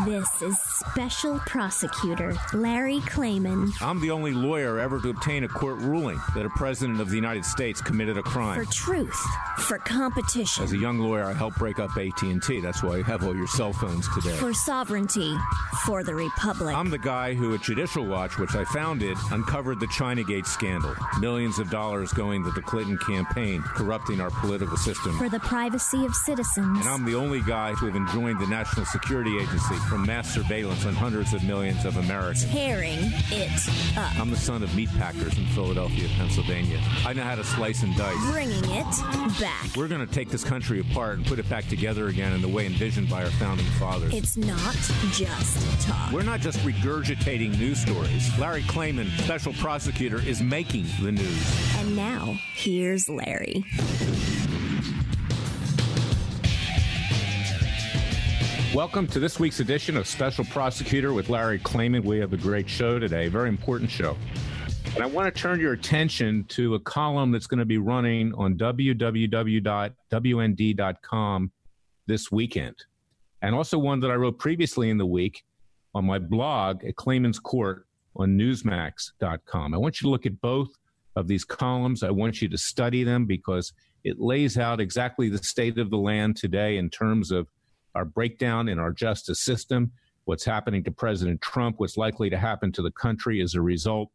This is Special Prosecutor Larry Klayman. I'm the only lawyer ever to obtain a court ruling that a president of the United States committed a crime. For truth, for competition. As a young lawyer, I helped break up AT&T. That's why you have all your cell phones today. For sovereignty, for the Republic. I'm the guy who at Judicial Watch, which I founded, uncovered the Chinagate scandal. Millions of dollars going to the Clinton campaign, corrupting our political system. For the privacy of citizens. And I'm the only guy to have enjoined the National Security Agency from mass surveillance on hundreds of millions of Americans. Tearing it up. I'm the son of meat packers in Philadelphia, Pennsylvania. I know how to slice and dice. Bringing it back. We're going to take this country apart and put it back together again in the way envisioned by our founding fathers. It's not just talk. We're not just regurgitating news stories. Larry Klayman, special prosecutor, is making the news. And now, here's Larry. Welcome to this week's edition of Special Prosecutor with Larry Klayman. We have a great show today, a very important show. And I want to turn your attention to a column that's going to be running on www.wnd.com this weekend. And also one that I wrote previously in the week on my blog at Klayman's Court on Newsmax.com. I want you to look at both of these columns. I want you to study them because it lays out exactly the state of the land today in terms of our breakdown in our justice system, what's happening to President Trump, what's likely to happen to the country as a result.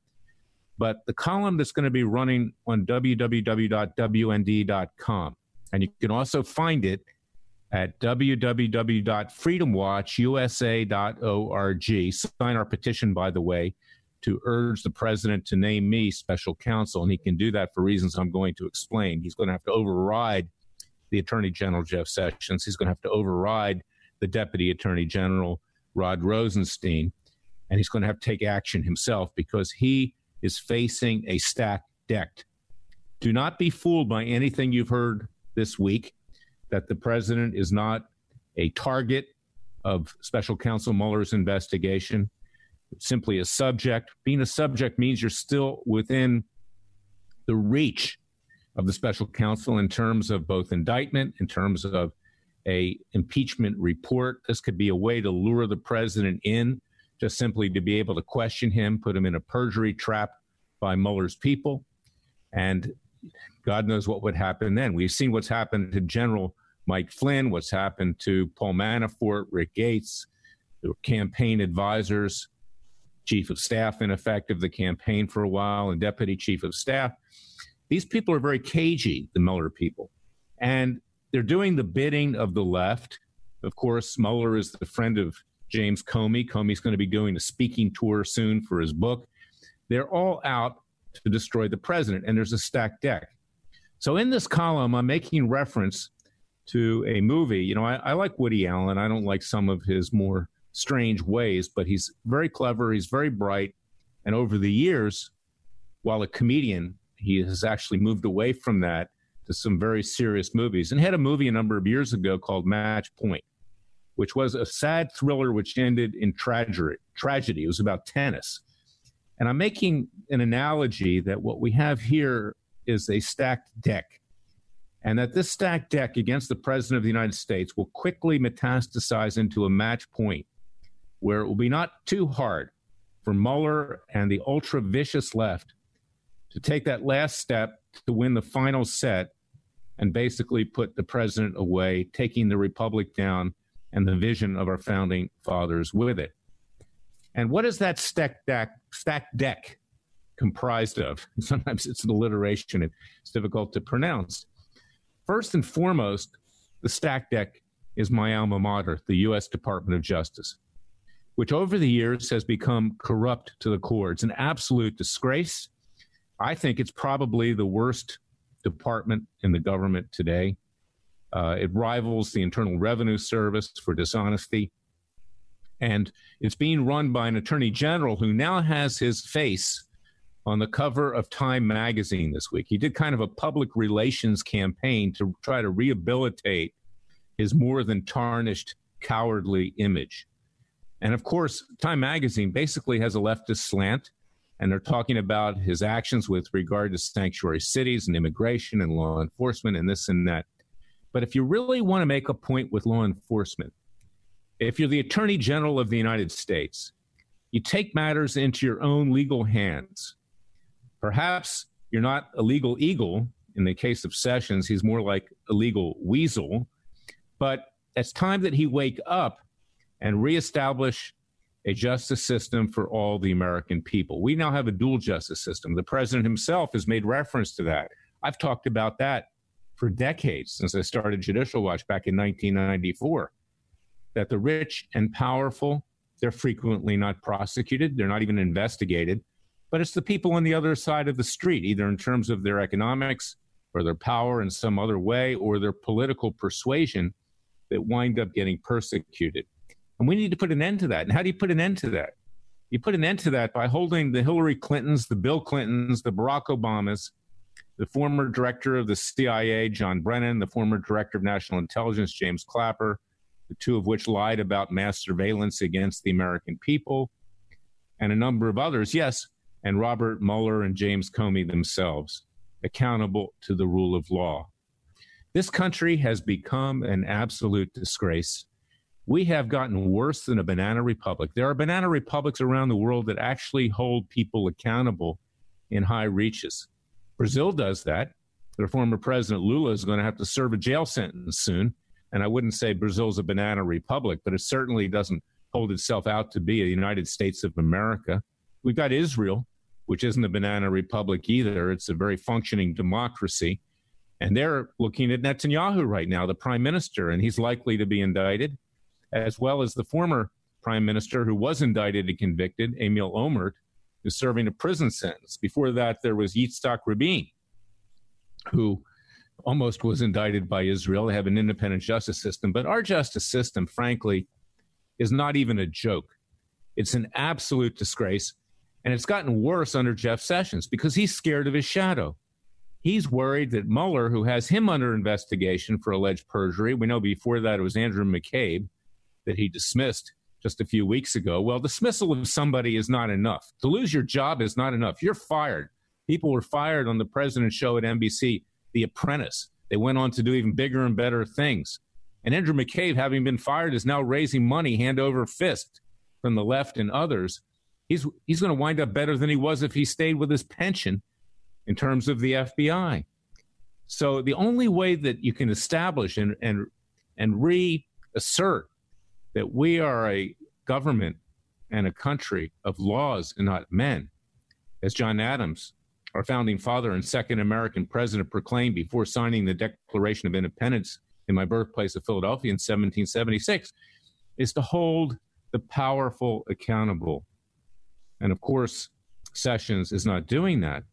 But the column that's going to be running on www.wnd.com, and you can also find it at www.freedomwatchusa.org. Sign our petition, by the way, to urge the president to name me special counsel, and he can do that for reasons I'm going to explain. He's going to have to override the Attorney General, Jeff Sessions. He's going to have to override the Deputy Attorney General, Rod Rosenstein, and he's going to have to take action himself because he is facing a stacked deck. Do not be fooled by anything you've heard this week, that the president is not a target of Special Counsel Mueller's investigation. It's simply a subject. Being a subject means you're still within the reach of the special counsel in terms of both indictment, in terms of a impeachment report. This could be a way to lure the president in, just simply to be able to question him, put him in a perjury trap by Mueller's people. And God knows what would happen then. We've seen what's happened to General Mike Flynn, what's happened to Paul Manafort, Rick Gates, the campaign advisors, chief of staff, in effect, of the campaign for a while, and deputy chief of staff. These people are very cagey, the Mueller people, and they're doing the bidding of the left. Of course, Mueller is the friend of James Comey. Comey's going to be doing a speaking tour soon for his book. They're all out to destroy the president, and there's a stacked deck. So in this column, I'm making reference to a movie. You know, I like Woody Allen. I don't like some of his more strange ways, but he's very clever. He's very bright. And over the years, while a comedian, he has actually moved away from that to some very serious movies and had a movie a number of years ago called Match Point, which was a sad thriller which ended in tragedy. It was about tennis. And I'm making an analogy that what we have here is a stacked deck, and that this stacked deck against the president of the United States will quickly metastasize into a match point where it will be not too hard for Mueller and the ultra-vicious left to take that last step to win the final set and basically put the president away, taking the republic down and the vision of our founding fathers with it. And what is that stacked deck comprised of? Sometimes it's an alliteration. It's difficult to pronounce. First and foremost, the stacked deck is my alma mater, the U.S. Department of Justice, which over the years has become corrupt to the core. It's an absolute disgrace. I think it's probably the worst department in the government today. It rivals the Internal Revenue Service for dishonesty. And it's being run by an attorney general who now has his face on the cover of Time magazine this week. He did kind of a public relations campaign to try to rehabilitate his more than tarnished, cowardly image. And of course, Time magazine basically has a leftist slant. And they're talking about his actions with regard to sanctuary cities and immigration and law enforcement and this and that. But if you really want to make a point with law enforcement, If you're the Attorney General of the United States, you take matters into your own legal hands. Perhaps you're not a legal eagle. In the case of Sessions, he's more like a legal weasel. But it's time that he wake up and reestablish a justice system for all the American people. We now have a dual justice system. The president himself has made reference to that. I've talked about that for decades, since I started Judicial Watch back in 1994, that the rich and powerful, they're frequently not prosecuted. They're not even investigated. But it's the people on the other side of the street, either in terms of their economics or their power in some other way or their political persuasion, that wind up getting persecuted. And we need to put an end to that. And how do you put an end to that? You put an end to that by holding the Hillary Clintons, the Bill Clintons, the Barack Obamas, the former director of the CIA, John Brennan, the former director of national intelligence, James Clapper, the two of which lied about mass surveillance against the American people, and a number of others, yes, and Robert Mueller and James Comey themselves, accountable to the rule of law. This country has become an absolute disgrace. We have gotten worse than a banana republic. There are banana republics around the world that actually hold people accountable in high reaches. Brazil does that. Their former president Lula is going to have to serve a jail sentence soon. And I wouldn't say Brazil's a banana republic, but it certainly doesn't hold itself out to be a United States of America. We've got Israel, which isn't a banana republic either. It's a very functioning democracy. And they're looking at Netanyahu right now, the prime minister, and he's likely to be indicted, as well as the former prime minister who was indicted and convicted, Emil Omert, who's serving a prison sentence. Before that, there was Yitzhak Rabin, who almost was indicted by Israel. They have an independent justice system. But our justice system, frankly, is not even a joke. It's an absolute disgrace. And it's gotten worse under Jeff Sessions because he's scared of his shadow. He's worried that Mueller, who has him under investigation for alleged perjury, we know before that it was Andrew McCabe that he dismissed just a few weeks ago. Well, dismissal of somebody is not enough. To lose your job is not enough. You're fired. People were fired on the President's show at NBC, The Apprentice. They went on to do even bigger and better things. And Andrew McCabe, having been fired, is now raising money hand over fist from the left and others. He's going to wind up better than he was if he stayed with his pension in terms of the FBI. So the only way that you can establish and reassert that we are a government and a country of laws and not men, as John Adams, our founding father and second American president, proclaimed before signing the Declaration of Independence in my birthplace of Philadelphia in 1776, is to hold the powerful accountable. And of course, Sessions is not doing that.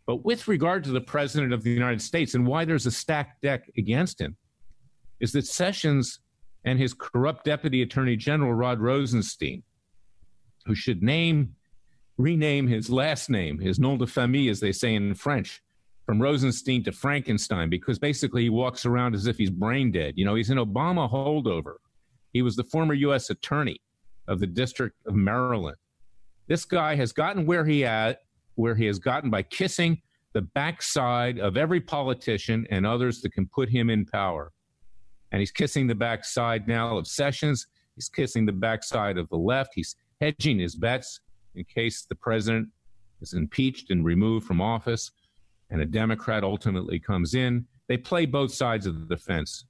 But with regard to the president of the United States and why there's a stacked deck against him, is that Sessions and his corrupt deputy attorney general, Rod Rosenstein, who should rename his last name, his nom de famille, as they say in French, from Rosenstein to Frankenstein, because basically he walks around as if he's brain dead. You know, he's an Obama holdover. He was the former U.S. attorney of the District of Maryland. This guy has gotten where he has gotten by kissing the backside of every politician and others that can put him in power. And he's kissing the backside now of Sessions. He's kissing the backside of the left. He's hedging his bets in case the president is impeached and removed from office and a Democrat ultimately comes in. They play both sides of the fence.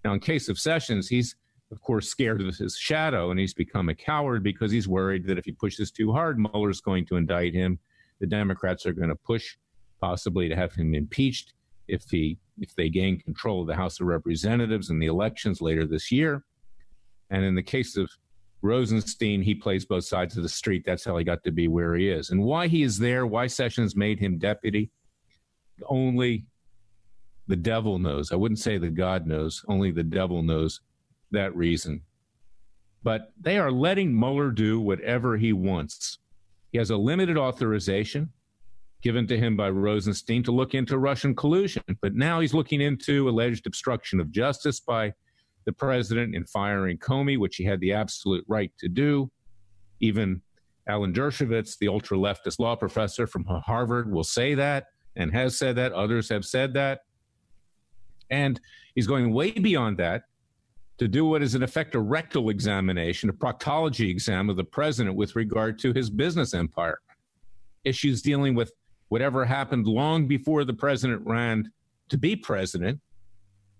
Now, in case of Sessions, he's, of course, scared of his shadow, and he's become a coward because he's worried that if he pushes too hard, Mueller's going to indict him. The Democrats are going to push possibly to have him impeached if they gain control of the House of Representatives in the elections later this year. And in the case of Rosenstein, he plays both sides of the street. That's how he got to be where he is. And why he is there, why Sessions made him deputy, only the devil knows. I wouldn't say the God knows. Only the devil knows that reason. But they are letting Mueller do whatever he wants. He has a limited authorization given to him by Rosenstein to look into Russian collusion. But now he's looking into alleged obstruction of justice by the president in firing Comey, which he had the absolute right to do. Even Alan Dershowitz, the ultra-leftist law professor from Harvard, will say that and has said that. Others have said that. And he's going way beyond that to do what is in effect a rectal examination, a proctology exam of the president with regard to his business empire. Issues dealing with whatever happened long before the president ran to be president,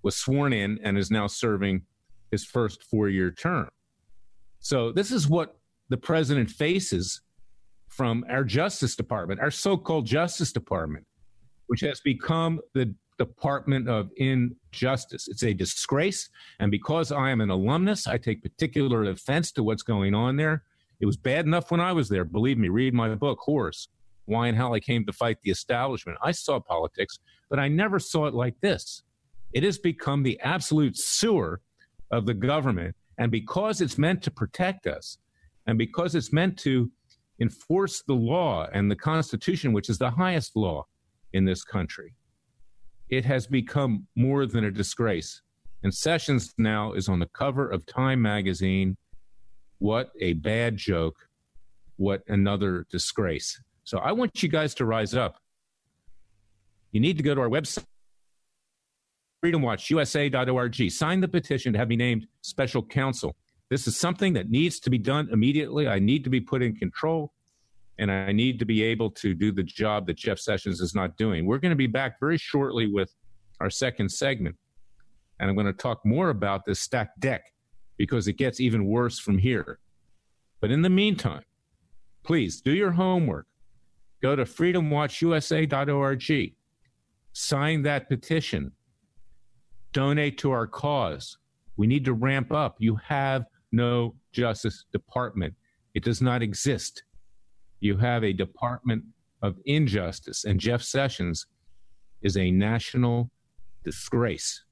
was sworn in, and is now serving his first 4-year term. So this is what the president faces from our Justice Department, our so-called Justice Department, which has become the Department of Injustice. It's a disgrace, and because I am an alumnus, I take particular offense to what's going on there. It was bad enough when I was there. Believe me, read my book, Horse, Why and How I Came to Fight the Establishment. I saw politics, but I never saw it like this. It has become the absolute sewer of the government, and because it's meant to protect us, and because it's meant to enforce the law and the Constitution, which is the highest law in this country, it has become more than a disgrace. And Sessions now is on the cover of Time magazine. What a bad joke. What another disgrace. So I want you guys to rise up. You need to go to our website, freedomwatchusa.org. Sign the petition to have me named special counsel. This is something that needs to be done immediately. I need to be put in control, and I need to be able to do the job that Jeff Sessions is not doing. We're going to be back very shortly with our second segment, and I'm going to talk more about this stacked deck because it gets even worse from here. But in the meantime, please do your homework. Go to freedomwatchusa.org. Sign that petition. Donate to our cause. We need to ramp up. You have no Justice Department. It does not exist. You have a Department of Injustice, and Jeff Sessions is a national disgrace.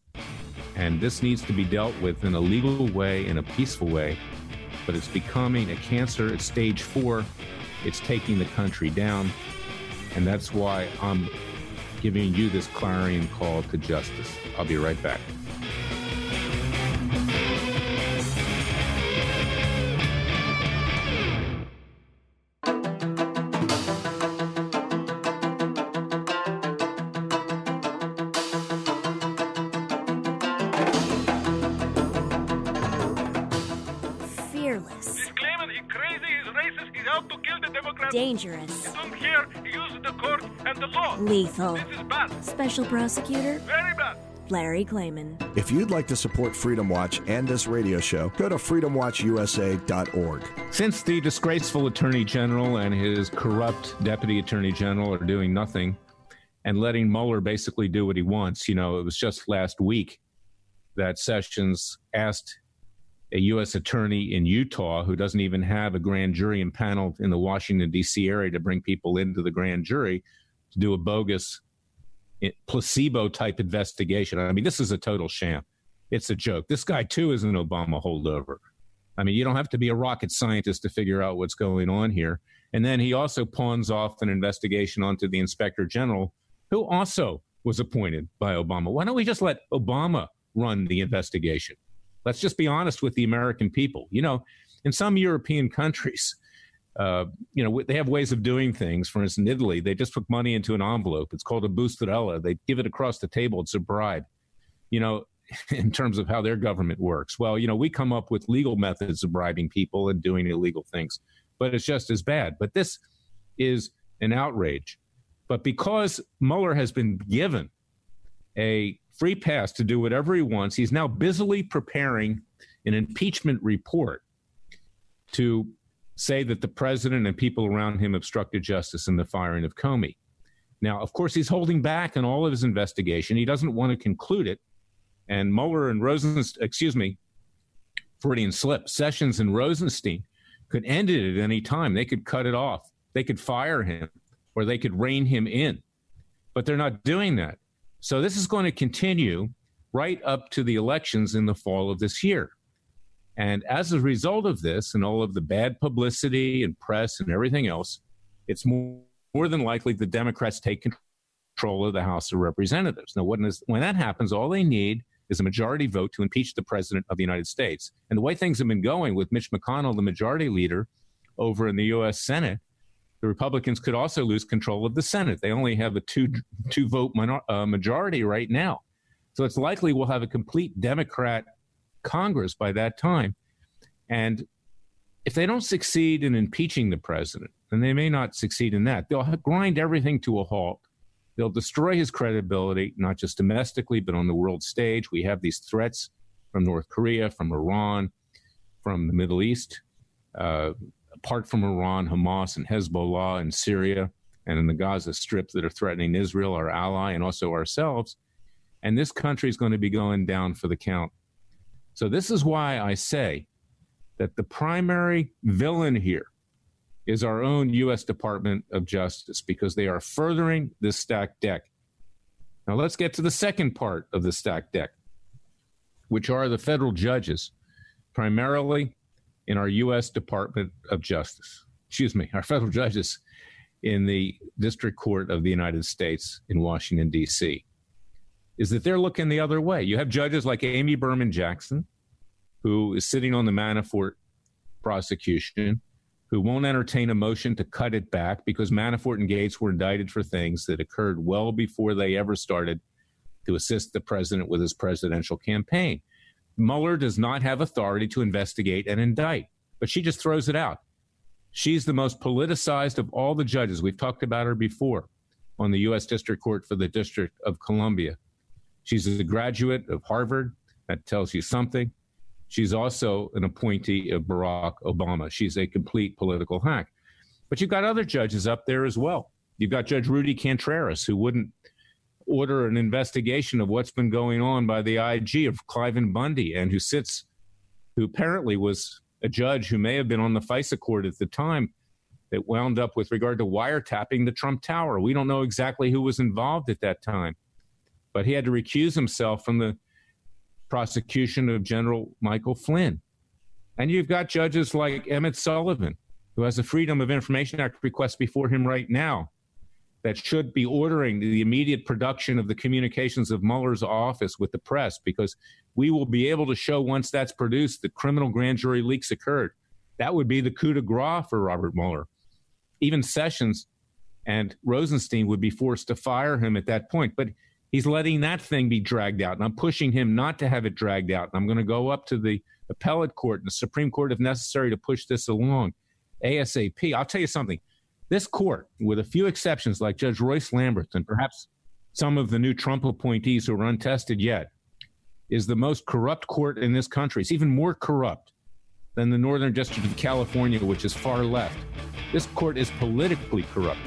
And this needs to be dealt with in a legal way, in a peaceful way, but it's becoming a cancer at stage 4. It's taking the country down, and that's why I'm giving you this clarion call to justice. I'll be right back. Dangerous. You don't hear? Use the court and the law. Lethal. This is bad. Special prosecutor. Very bad. Larry Klayman. If you'd like to support Freedom Watch and this radio show, go to freedomwatchusa.org. Since the disgraceful Attorney General and his corrupt Deputy Attorney General are doing nothing and letting Mueller basically do what he wants, it was just last week that Sessions asked a U.S. attorney in Utah who doesn't even have a grand jury impaneled in the Washington, D.C. area to bring people into the grand jury to do a bogus placebo-type investigation. I mean, this is a total sham. It's a joke. This guy, too, is an Obama holdover. I mean, you don't have to be a rocket scientist to figure out what's going on here. And then he also pawns off an investigation onto the Inspector General, who also was appointed by Obama. Why don't we just let Obama run the investigation? Let's just be honest with the American people. In some European countries, they have ways of doing things. For instance, in Italy, they just put money into an envelope. It's called a bustarella. They give it across the table. It's a bribe, in terms of how their government works. Well, we come up with legal methods of bribing people and doing illegal things, but it's just as bad. But this is an outrage. But because Mueller has been given a free pass to do whatever he wants, he's now busily preparing an impeachment report to say that the president and people around him obstructed justice in the firing of Comey. Now, of course, he's holding back on all of his investigation. He doesn't want to conclude it. And Mueller and Freudian slip, Sessions and Rosenstein could end it at any time. They could cut it off. They could fire him, or they could rein him in. But they're not doing that. So this is going to continue right up to the elections in the fall of this year. And as a result of this and all of the bad publicity and press and everything else, it's more than likely the Democrats take control of the House of Representatives. Now, when that happens, all they need is a majority vote to impeach the president of the United States. And the way things have been going with Mitch McConnell, the majority leader over in the U.S. Senate, the Republicans could also lose control of the Senate. They only have a two-vote majority right now. So it's likely we'll have a complete Democrat Congress by that time. And if they don't succeed in impeaching the president, and they may not succeed in that, they'll grind everything to a halt. They'll destroy his credibility, not just domestically, but on the world stage. We have these threats from North Korea, from Iran, from the Middle East. Apart from Iran, Hamas and Hezbollah in Syria and in the Gaza Strip that are threatening Israel, our ally, and also ourselves. And this country is going to be going down for the count. So this is why I say that the primary villain here is our own U.S. Department of Justice, because they are furthering this stacked deck. Now let's get to the second part of the stacked deck, which are the federal judges, primarily in our U.S. Department of Justice. Our federal judges in the District Court of the United States in Washington, D.C., is that they're looking the other way. You have judges like Amy Berman Jackson, who is sitting on the Manafort prosecution, who won't entertain a motion to cut it back because Manafort and Gates were indicted for things that occurred well before they ever started to assist the president with his presidential campaign. Mueller does not have authority to investigate and indict, but she just throws it out. She's the most politicized of all the judges. We've talked about her before on the U.S. District Court for the District of Columbia. She's a graduate of Harvard. That tells you something. She's also an appointee of Barack Obama. She's a complete political hack. But you've got other judges up there as well. You've got Judge Rudy Contreras, who wouldn't order an investigation of what's been going on by the IG of Cliven Bundy, and who apparently was a judge who may have been on the FISA court at the time that wound up with regard to wiretapping the Trump Tower. We don't know exactly who was involved at that time, but he had to recuse himself from the prosecution of General Michael Flynn. And you've got judges like Emmett Sullivan, who has a Freedom of Information Act request before him right now that should be ordering the immediate production of the communications of Mueller's office with the press, because we will be able to show once that's produced that criminal grand jury leaks occurred. That would be the coup de grace for Robert Mueller. Even Sessions and Rosenstein would be forced to fire him at that point. But he's letting that thing be dragged out, and I'm pushing him not to have it dragged out. And I'm going to go up to the appellate court and the Supreme Court if necessary to push this along ASAP. I'll tell you something. This court, with a few exceptions like Judge Royce Lamberth and perhaps some of the new Trump appointees who are untested yet, is the most corrupt court in this country. It's even more corrupt than the Northern District of California, which is far left. This court is politically corrupt,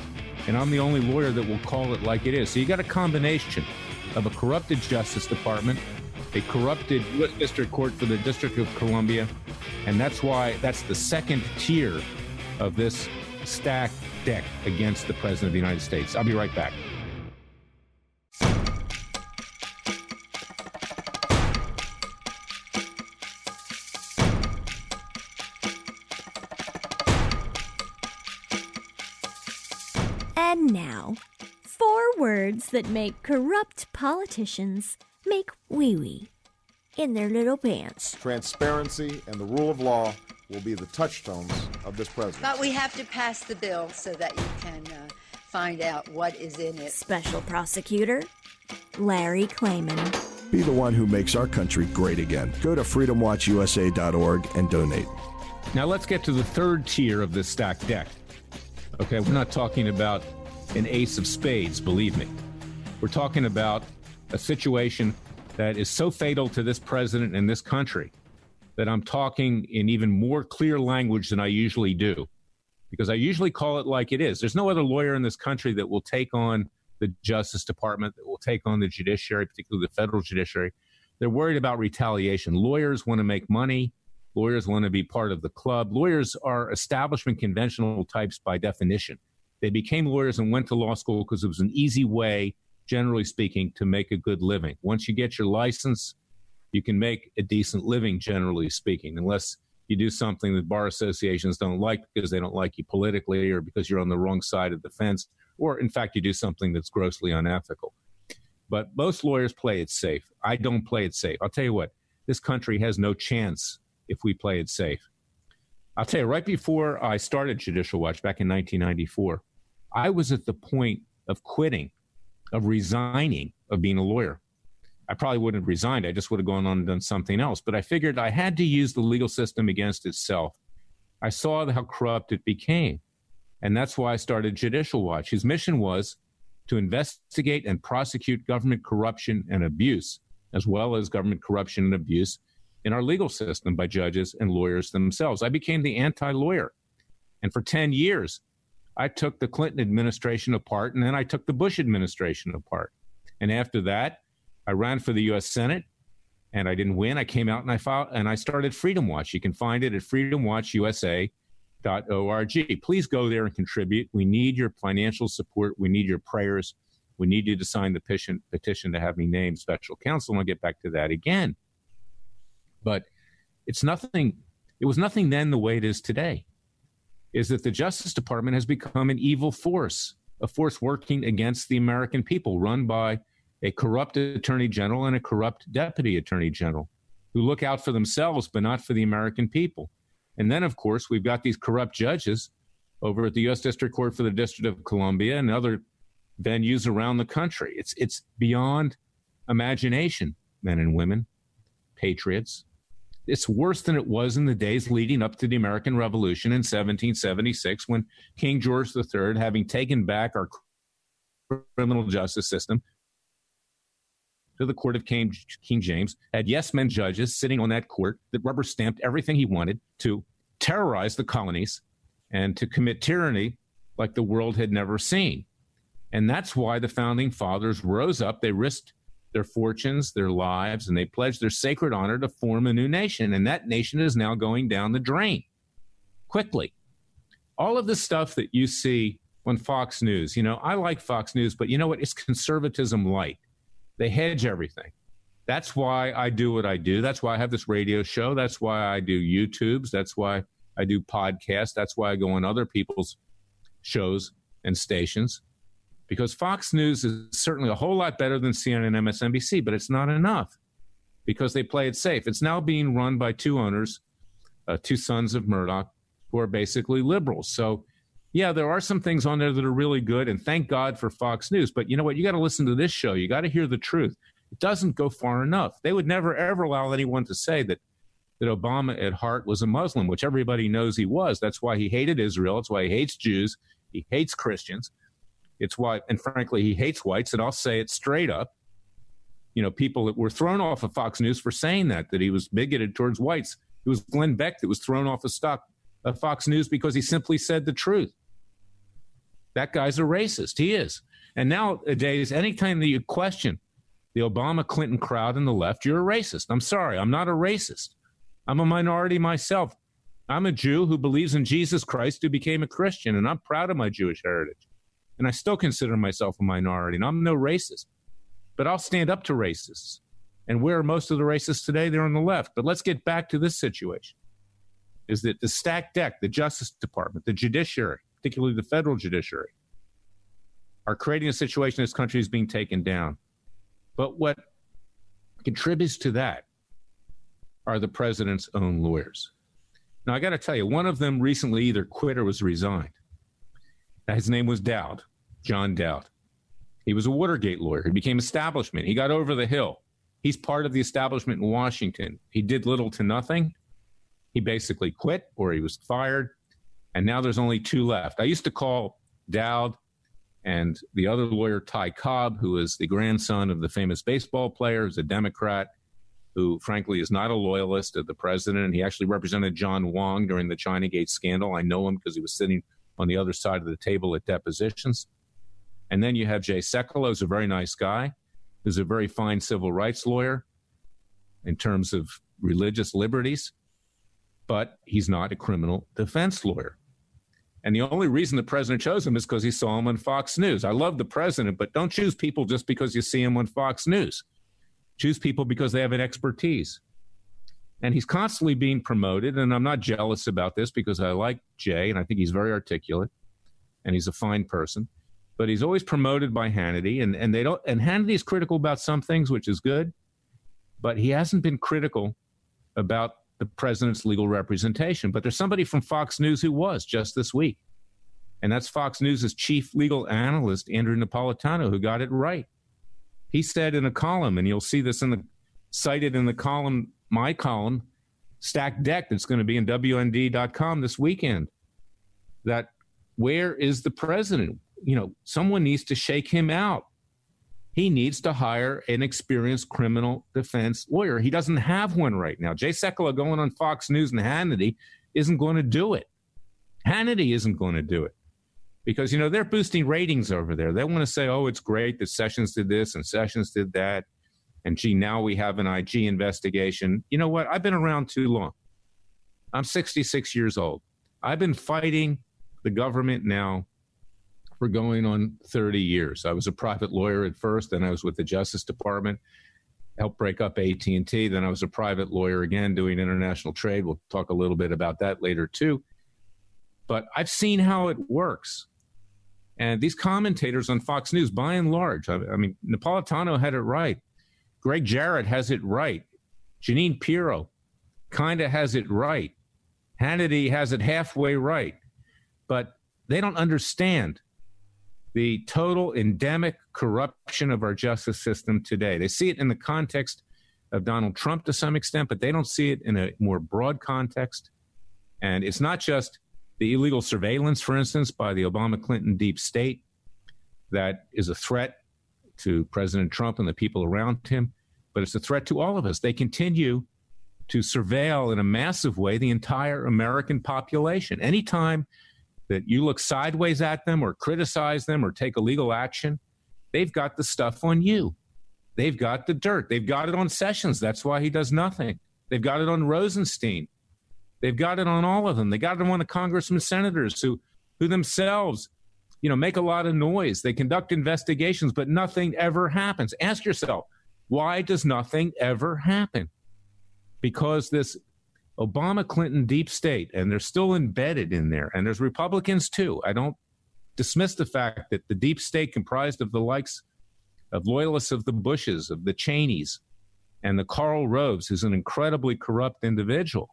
and I'm the only lawyer that will call it like it is. So you got a combination of a corrupted Justice Department, a corrupted U.S. District Court for the District of Columbia, and that's why that's the second tier of this stacked deck against the President of the United States. I'll be right back. And now, 4 words that make corrupt politicians make wee-wee in their little pants. Transparency and the rule of law will be the touchstones of this presidency. But we have to pass the bill so that you can find out what is in it. Special Prosecutor Larry Klayman. Be the one who makes our country great again. Go to freedomwatchusa.org and donate. Now let's get to the third tier of this stacked deck. Okay, we're not talking about an ace of spades, believe me. We're talking about a situation that is so fatal to this president and this country that I'm talking in even more clear language than I usually do, because I usually call it like it is. There's no other lawyer in this country that will take on the Justice Department, that will take on the judiciary, particularly the federal judiciary. They're worried about retaliation. Lawyers want to make money. Lawyers want to be part of the club. Lawyers are establishment conventional types by definition. They became lawyers and went to law school because it was an easy way, generally speaking, to make a good living. Once you get your license, you can make a decent living, generally speaking, unless you do something that bar associations don't like because they don't like you politically or because you're on the wrong side of the fence, or, in fact, you do something that's grossly unethical. But most lawyers play it safe. I don't play it safe. I'll tell you what, this country has no chance if we play it safe. I'll tell you, right before I started Judicial Watch back in 1994, I was at the point of quitting, of resigning, of being a lawyer. I probably wouldn't have resigned. I just would have gone on and done something else. But I figured I had to use the legal system against itself. I saw how corrupt it became. And that's why I started Judicial Watch. His mission was to investigate and prosecute government corruption and abuse, as well as government corruption and abuse in our legal system by judges and lawyers themselves. I became the anti-lawyer. And for 10 years, I took the Clinton administration apart, and then I took the Bush administration apart. And after that, I ran for the U.S. Senate, and I didn't win. I came out and I started Freedom Watch. You can find it at freedomwatchusa.org. Please go there and contribute. We need your financial support. We need your prayers. We need you to sign the petition to have me named special counsel, and I'll get back to that again. But it was nothing then the way it is today, is that the Justice Department has become an evil force, a force working against the American people, run by a corrupt attorney general and a corrupt deputy attorney general who look out for themselves but not for the American people. And then, of course, we've got these corrupt judges over at the U.S. District Court for the District of Columbia and other venues around the country. It's beyond imagination, men and women, patriots. It's worse than it was in the days leading up to the American Revolution in 1776, when King George III, having taken back our criminal justice system to the court of King James, had yes-men judges sitting on that court that rubber-stamped everything he wanted to terrorize the colonies and to commit tyranny like the world had never seen. And that's why the Founding Fathers rose up. They risked their fortunes, their lives, and they pledged their sacred honor to form a new nation. And that nation is now going down the drain quickly. All of the stuff that you see on Fox News, I like Fox News, but you know what? It's conservatism light. They hedge everything. That's why I do what I do. That's why I have this radio show. That's why I do YouTubes. That's why I do podcasts. That's why I go on other people's shows and stations. Because Fox News is certainly a whole lot better than CNN and MSNBC, but it's not enough because they play it safe. It's now being run by two owners, two sons of Murdoch, who are basically liberals. So, yeah, there are some things on there that are really good, and thank God for Fox News. But you know what? You got to listen to this show. You got to hear the truth. It doesn't go far enough. They would never, ever allow anyone to say that Obama at heart was a Muslim, which everybody knows he was. That's why he hated Israel. It's why he hates Jews. He hates Christians. It's why, and frankly, he hates whites, and I'll say it straight up. People that were thrown off of Fox News for saying that he was bigoted towards whites. It was Glenn Beck that was thrown off of Fox News because he simply said the truth. That guy's a racist. He is. And nowadays, anytime that you question the Obama-Clinton crowd and the left, you're a racist. I'm sorry. I'm not a racist. I'm a minority myself. I'm a Jew who believes in Jesus Christ, who became a Christian, and I'm proud of my Jewish heritage. And I still consider myself a minority, and I'm no racist. But I'll stand up to racists. And where are most of the racists today? They're on the left. But let's get back to this situation, is that the stacked deck, the Justice Department, the judiciary, particularly the federal judiciary, are creating a situation this country is being taken down. But what contributes to that are the president's own lawyers. Now, I got to tell you, one of them recently either quit or was resigned. His name was Dowd, John Dowd. He was a Watergate lawyer. He became establishment. He got over the hill. He's part of the establishment in Washington. He did little to nothing. He basically quit or he was fired. And now there's only two left. I used to call Dowd and the other lawyer, Ty Cobb, who is the grandson of the famous baseball player, who's a Democrat, who frankly is not a loyalist of the president. He actually represented John Wong during the Chinagate scandal. I know him because he was sitting on the other side of the table at depositions. And then you have Jay Sekulow, who's a very nice guy, who's a very fine civil rights lawyer in terms of religious liberties, but he's not a criminal defense lawyer. And the only reason the president chose him is because he saw him on Fox News. I love the president, but don't choose people just because you see him on Fox News. Choose people because they have an expertise. And he's constantly being promoted, and I'm not jealous about this because I like Jay, and I think he's very articulate, and he's a fine person. But he's always promoted by Hannity, and Hannity is critical about some things, which is good, but he hasn't been critical about the president's legal representation. But there's somebody from Fox News who was just this week, and that's Fox News' chief legal analyst, Andrew Napolitano, who got it right. He said in a column, and you'll see this cited in the column, my column, Stacked Deck, that's going to be in WND.com this weekend, that where is the president? Someone needs to shake him out. He needs to hire an experienced criminal defense lawyer. He doesn't have one right now. Jay Sekulow going on Fox News and Hannity isn't going to do it. Hannity isn't going to do it because, they're boosting ratings over there. They want to say, oh, it's great that Sessions did this and Sessions did that. And gee, now we have an IG investigation. You know what? I've been around too long. I'm 66 years old. I've been fighting the government now for going on 30 years. I was a private lawyer at first, then I was with the Justice Department, helped break up AT&T. Then I was a private lawyer again doing international trade. We'll talk a little bit about that later too. But I've seen how it works. And these commentators on Fox News, by and large, I mean, Napolitano had it right. Greg Jarrett has it right. Jeanine Pirro kind of has it right. Hannity has it halfway right. But they don't understand the total endemic corruption of our justice system today. They see it in the context of Donald Trump to some extent, but they don't see it in a more broad context. And it's not just the illegal surveillance, for instance, by the Obama-Clinton deep state that is a threat to President Trump and the people around him, but it's a threat to all of us. They continue to surveil in a massive way the entire American population. Anytime that you look sideways at them or criticize them or take illegal action, they've got the stuff on you. They've got the dirt. They've got it on Sessions. That's why he does nothing. They've got it on Rosenstein. They've got it on all of them. They got it on the congressmen, senators who themselves, make a lot of noise. They conduct investigations, but nothing ever happens. Ask yourself, why does nothing ever happen? Because this Obama-Clinton deep state, and they're still embedded in there, and there's Republicans too. I don't dismiss the fact that the deep state comprised of the likes of loyalists of the Bushes, of the Cheneys, and the Karl Roves, who's an incredibly corrupt individual,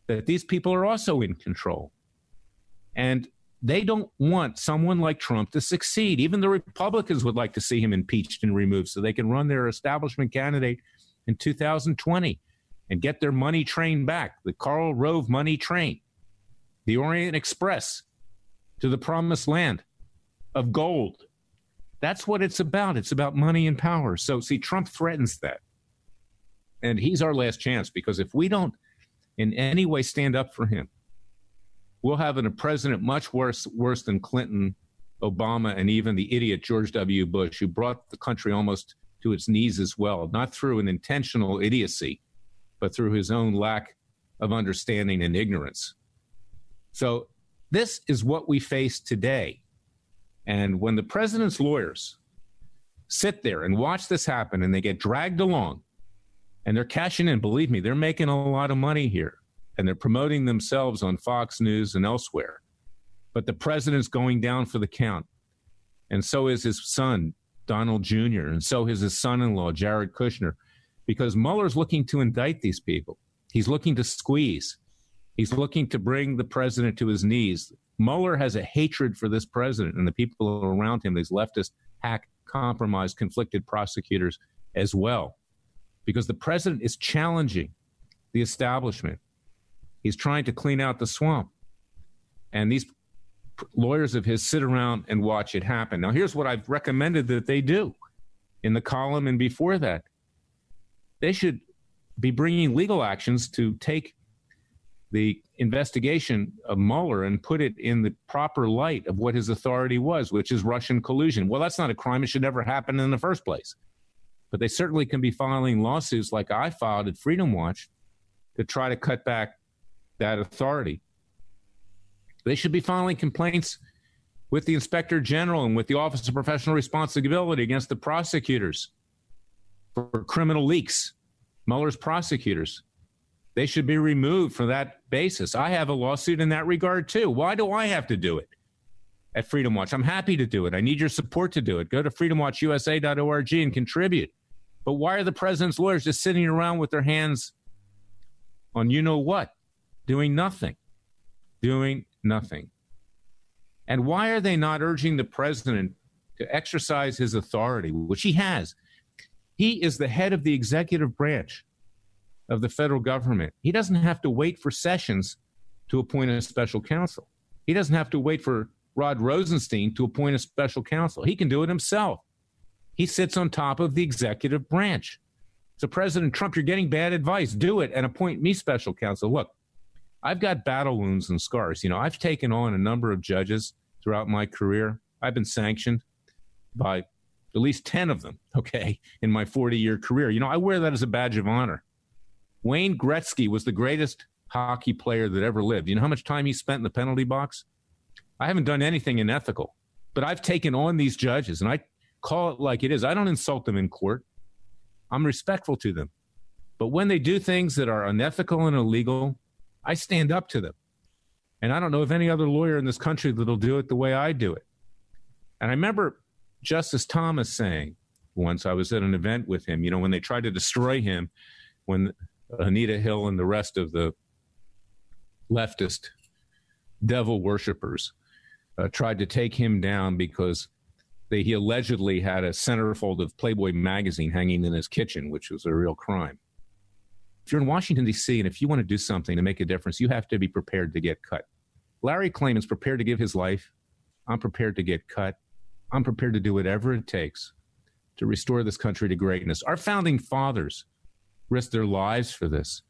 that these people are also in control. And they don't want someone like Trump to succeed. Even the Republicans would like to see him impeached and removed so they can run their establishment candidate in 2020 and get their money train back, the Karl Rove money train, the Orient Express to the promised land of gold. That's what it's about. It's about money and power. So, see, Trump threatens that. And he's our last chance, because if we don't in any way stand up for him, we'll have a president much worse than Clinton, Obama, and even the idiot George W. Bush, who brought the country almost to its knees as well, not through an intentional idiocy, but through his own lack of understanding and ignorance. So this is what we face today. And when the president's lawyers sit there and watch this happen and they get dragged along and they're cashing in, believe me, they're making a lot of money here and they're promoting themselves on Fox News and elsewhere. But the president's going down for the count. And so is his son, Donald Jr., and so is his son-in-law, Jared Kushner, because Mueller's looking to indict these people. He's looking to squeeze. He's looking to bring the president to his knees. Mueller has a hatred for this president and the people around him, these leftist, hack, compromised, conflicted prosecutors as well, because the president is challenging the establishment. He's trying to clean out the swamp. And these lawyers of his sit around and watch it happen. Now, here's what I've recommended that they do in the column and before that. They should be bringing legal actions to take the investigation of Mueller and put it in the proper light of what his authority was, which is Russian collusion. Well, that's not a crime. It should never happen in the first place. But they certainly can be filing lawsuits like I filed at Freedom Watch to try to cut back that authority. They should be filing complaints with the Inspector General and with the Office of Professional Responsibility against the prosecutors for criminal leaks, Mueller's prosecutors. They should be removed for that basis. I have a lawsuit in that regard, too. Why do I have to do it at Freedom Watch? I'm happy to do it. I need your support to do it. Go to freedomwatchusa.org and contribute. But why are the president's lawyers just sitting around with their hands on you-know-what, doing nothing? Doing nothing. And why are they not urging the president to exercise his authority, which he has? He is the head of the executive branch of the federal government. He doesn't have to wait for Sessions to appoint a special counsel. He doesn't have to wait for Rod Rosenstein to appoint a special counsel. He can do it himself. He sits on top of the executive branch. So President Trump, you're getting bad advice. Do it and appoint me special counsel. Look, I've got battle wounds and scars. You know, I've taken on a number of judges throughout my career. I've been sanctioned by at least 10 of them, okay, in my 40-year career. You know, I wear that as a badge of honor. Wayne Gretzky was the greatest hockey player that ever lived. You know how much time he spent in the penalty box? I haven't done anything unethical, but I've taken on these judges, and I call it like it is. I don't insult them in court. I'm respectful to them. But when they do things that are unethical and illegal, I stand up to them. And I don't know of any other lawyer in this country that'll do it the way I do it. And I remember Justice Thomas saying once, I was at an event with him, you know, when they tried to destroy him, when Anita Hill and the rest of the leftist devil worshipers tried to take him down because he allegedly had a centerfold of Playboy magazine hanging in his kitchen, which was a real crime. If you're in Washington, D.C., and if you want to do something to make a difference, you have to be prepared to get cut. Larry Klayman's prepared to give his life. I'm prepared to get cut. I'm prepared to do whatever it takes to restore this country to greatness. Our founding fathers risked their lives for this.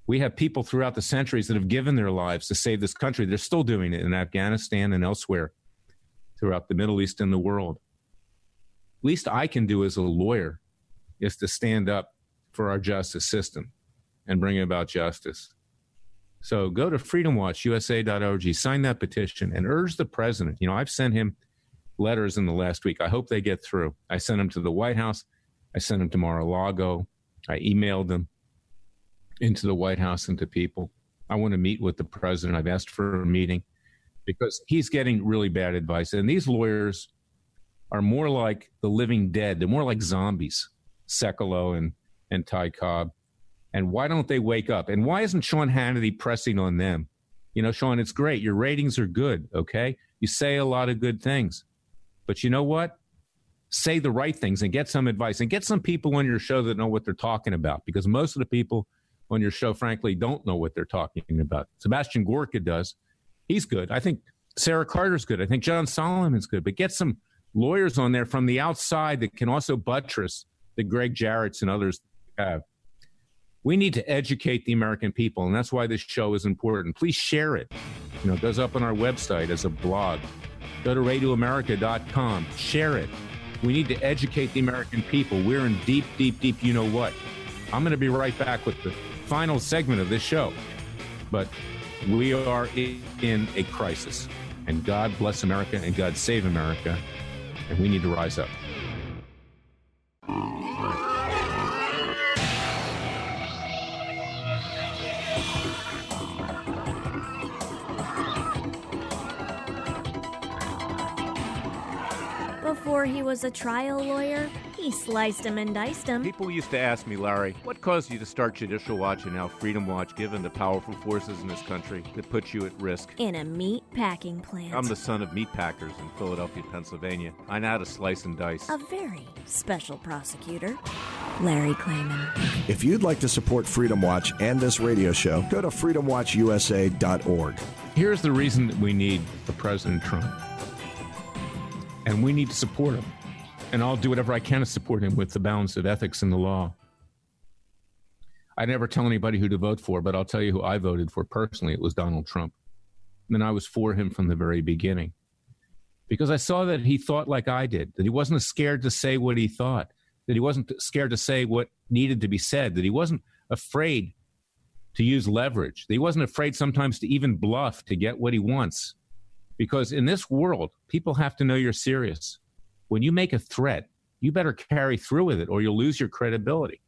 We have people throughout the centuries that have given their lives to save this country. They're still doing it in Afghanistan and elsewhere throughout the Middle East and the world. Least I can do as a lawyer is to stand up for our justice system and bring about justice. So go to freedomwatchusa.org, sign that petition, and urge the president. You know, I've sent him letters in the last week. I hope they get through. I sent them to the White House. I sent them to Mar-a-Lago. I emailed them into the White House and to people. I want to meet with the president. I've asked for a meeting because he's getting really bad advice. And these lawyers are more like the living dead. They're more like zombies, Sekulow and Ty Cobb. And why don't they wake up? And why isn't Sean Hannity pressing on them? You know, Sean, it's great. Your ratings are good, okay? You say a lot of good things. But you know what? Say the right things and get some advice and get some people on your show that know what they're talking about, because most of the people on your show, frankly, don't know what they're talking about. Sebastian Gorka does. He's good. I think Sarah Carter's good. I think John Solomon's good. But get some lawyers on there from the outside that can also buttress the Greg Jarrett's and others have. We need to educate the American people, and that's why this show is important. Please share it. You know, it goes up on our website as a blog. Go to radioamerica.com. Share it. We need to educate the American people. We're in deep, deep, deep you-know-what. I'm going to be right back with the final segment of this show. But we are in a crisis. And God bless America and God save America. And we need to rise up. Before he was a trial lawyer, he sliced him and diced him. People used to ask me, Larry, what caused you to start Judicial Watch and now Freedom Watch, given the powerful forces in this country that put you at risk? In a meat packing plant. I'm the son of meat packers in Philadelphia, Pennsylvania. I know how to slice and dice. A very special prosecutor, Larry Klayman. If you'd like to support Freedom Watch and this radio show, go to freedomwatchusa.org. Here's the reason that we need a President Trump. And we need to support him. And I'll do whatever I can to support him with the balance of ethics and the law. I never tell anybody who to vote for, but I'll tell you who I voted for personally. It was Donald Trump. And I was for him from the very beginning. Because I saw that he thought like I did, that he wasn't scared to say what he thought, that he wasn't scared to say what needed to be said, that he wasn't afraid to use leverage, that he wasn't afraid sometimes to even bluff to get what he wants. Because in this world, people have to know you're serious. When you make a threat, you better carry through with it or you'll lose your credibility.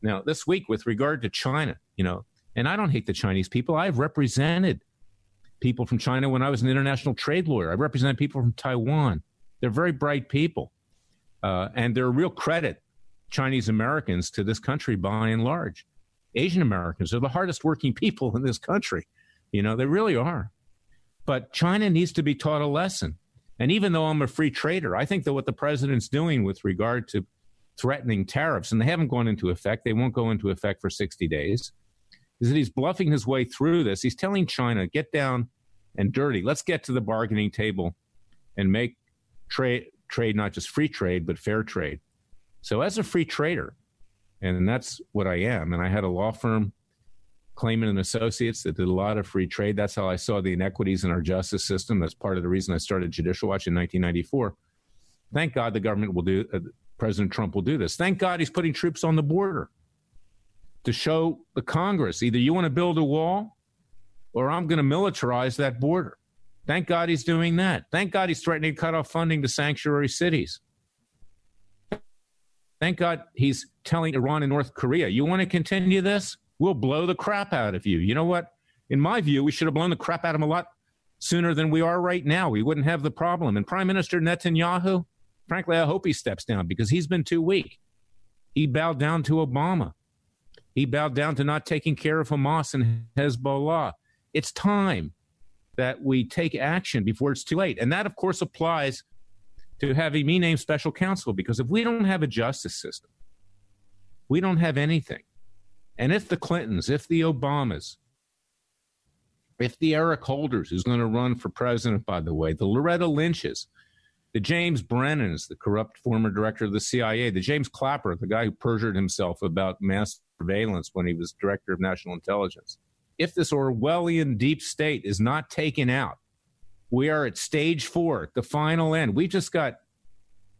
Now, this week, with regard to China, you know, and I don't hate the Chinese people. I've represented people from China when I was an international trade lawyer. I represented people from Taiwan. They're very bright people. And they're a real credit, Chinese Americans, to this country by and large. Asian Americans are the hardest working people in this country. You know, they really are. But China needs to be taught a lesson. And even though I'm a free trader, I think that what the president's doing with regard to threatening tariffs, and they haven't gone into effect. They won't go into effect for 60 days. Is that he's bluffing his way through this. He's telling China, get down and dirty. Let's get to the bargaining table and make trade not just free trade, but fair trade. So as a free trader, and that's what I am, and I had a law firm, Clayman and Associates, that did a lot of free trade. That's how I saw the inequities in our justice system. That's part of the reason I started Judicial Watch in 1994. Thank God the government will do, President Trump will do this. Thank God he's putting troops on the border to show the Congress, either you want to build a wall or I'm going to militarize that border. Thank God he's doing that. Thank God he's threatening to cut off funding to sanctuary cities. Thank God he's telling Iran and North Korea, you want to continue this? We'll blow the crap out of you. You know what? In my view, we should have blown the crap out of them a lot sooner than we are right now. We wouldn't have the problem. And Prime Minister Netanyahu, frankly, I hope he steps down because he's been too weak. He bowed down to Obama. He bowed down to not taking care of Hamas and Hezbollah. It's time that we take action before it's too late. And that, of course, applies to having me named special counsel, because if we don't have a justice system, we don't have anything. And if the Clintons, if the Obamas, if the Eric Holders, who's going to run for president, by the way, the Loretta Lynches, the James Brennans, the corrupt former director of the CIA, the James Clapper, the guy who perjured himself about mass surveillance when he was director of national intelligence. If this Orwellian deep state is not taken out, we are at stage 4, the final end. We just got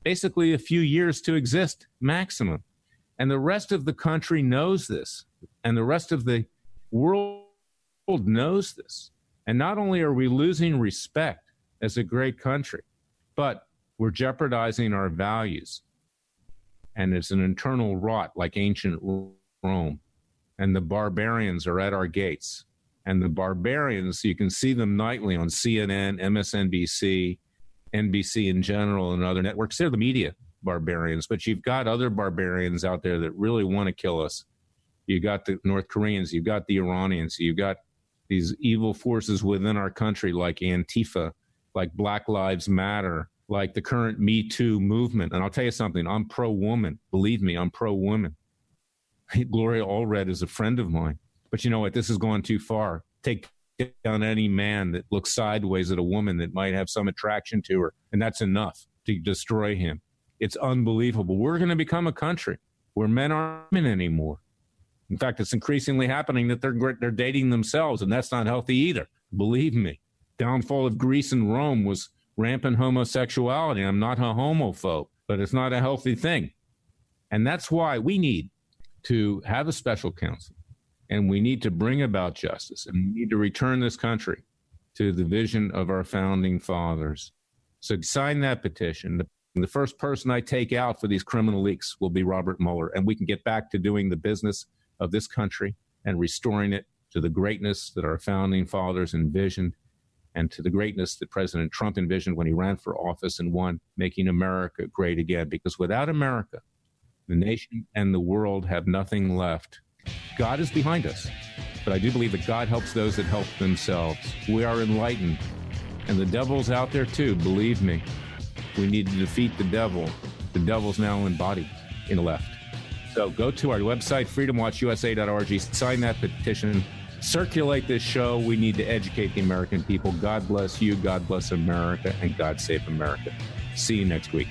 basically a few years to exist, maximum. And the rest of the country knows this. And the rest of the world knows this. And not only are we losing respect as a great country, but we're jeopardizing our values. And it's an internal rot like ancient Rome. And the barbarians are at our gates. And the barbarians, you can see them nightly on CNN, MSNBC, NBC in general, and other networks. They're the media barbarians. But you've got other barbarians out there that really want to kill us. You got the North Koreans, you've got the Iranians, you've got these evil forces within our country like Antifa, like Black Lives Matter, like the current Me Too movement. And I'll tell you something, I'm pro-woman. Believe me, I'm pro-woman. Gloria Allred is a friend of mine. But you know what? This has gone too far. Take down any man that looks sideways at a woman that might have some attraction to her, and that's enough to destroy him. It's unbelievable. We're going to become a country where men aren't men anymore. In fact, it's increasingly happening that they're dating themselves, and that's not healthy either. Believe me. Downfall of Greece and Rome was rampant homosexuality. I'm not a homophobe, but it's not a healthy thing. And that's why we need to have a special counsel, and we need to bring about justice, and we need to return this country to the vision of our founding fathers. So sign that petition. The first person I take out for these criminal leaks will be Robert Mueller, and we can get back to doing the business of this country and restoring it to the greatness that our founding fathers envisioned and to the greatness that President Trump envisioned when he ran for office and won, making America great again. Because without America, the nation and the world have nothing left. God is behind us, but I do believe that God helps those that help themselves. We are enlightened, and the devil's out there too, believe me. We need to defeat the devil. The devil's now embodied in the left. So go to our website, freedomwatchusa.org, sign that petition, circulate this show. We need to educate the American people. God bless you, God bless America, and God save America. See you next week.